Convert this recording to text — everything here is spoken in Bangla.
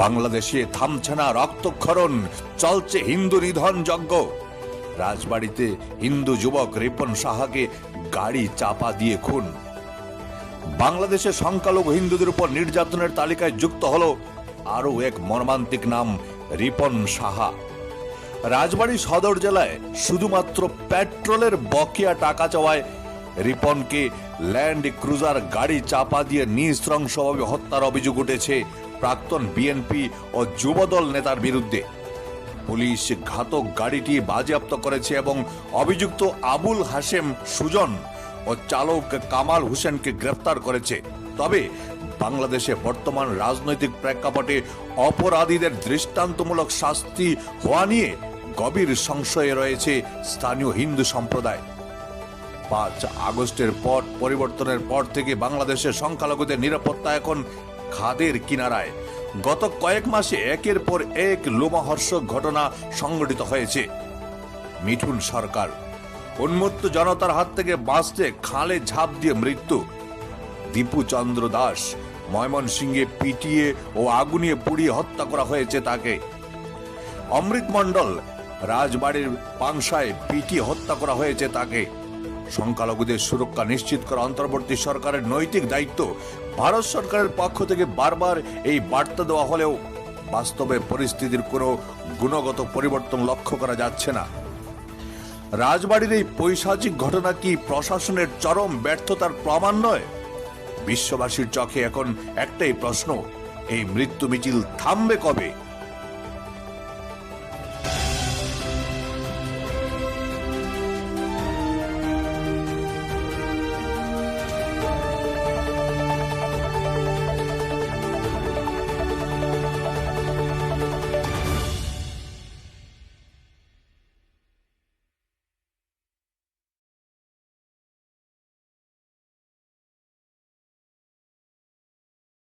বাংলাদেশে থামছে না রক্তক্ষরণ, চলছে হিন্দু নিধন যজ্ঞ। রাজবাড়িতে হিন্দু যুবক রিপন সাহাকে গাড়ি চাপা দিয়ে খুন। বাংলাদেশে সংখ্যালঘু হিন্দুদের উপর নির্যাতনের তালিকায় যুক্ত হলো আরো এক মর্মান্তিক নাম, রিপন সাহা। রাজবাড়ী সদর জেলায় শুধুমাত্র পেট্রোলের বকেয়া টাকা চাওয়ায় রিপনকে ল্যান্ড ক্রুজার গাড়ি চাপা দিয়ে নৃশংসভাবে হত্যার অভিযোগ উঠেছে প্রাক্তন বিএনপি ও যুবদল নেতার বিরুদ্ধে। পুলিশ ঘাতক গাড়িটি বাজেয়াপ্ত করেছে এবং অভিযুক্ত আবুল হাশেম সুজন ও চালক কামাল হোসেনকে গ্রেফতার করেছে। তবে বাংলাদেশে বর্তমান রাজনৈতিক প্রেক্ষাপটে অপরাধীদের দৃষ্টান্তমূলক শাস্তি হওয়া নিয়ে গভীর সংশয়ে রয়েছে স্থানীয় হিন্দু সম্প্রদায়। 5 আগস্টের পর পরিবর্তনের পর থেকে বাংলাদেশের সংখ্যালঘুদের নিরাপত্তা এখন খাদের কিনারায়। গত কয়েক মাসে একের পর এক লোমহর্ষক ঘটনা সংঘটিত হয়েছে। মিঠুন সরকার, উন্মত্ত জনতার হাত থেকে বাঁচতে খালে ঝাঁপ দিয়ে মৃত্যু। দীপু চন্দ্র দাস, ময়মনসিংহে পিটিয়ে ও আগুনিয়ে পুড়িয়ে হত্যা করা হয়েছে তাকে। অমৃত মণ্ডল, রাজবাড়ির পাংশায় পিটিয়ে হত্যা করা হয়েছে তাকে। সংখ্যালঘুদের সুরক্ষা নিশ্চিত করা অন্তর্বর্তী সরকারের নৈতিক দায়িত্ব। ভারত সরকারের পক্ষ থেকে বারবার এই বার্তা দেওয়া হলেও বাস্তবে পরিস্থিতির কোনো গুণগত পরিবর্তন লক্ষ্য করা যাচ্ছে না। রাজবাড়ির এই পৈশাচিক ঘটনা কি প্রশাসনের চরম ব্যর্থতার প্রমাণ নয়? বিশ্ববাসীর চোখে এখন একটাই প্রশ্ন, এই মৃত্যু মিছিল থামবে কবে?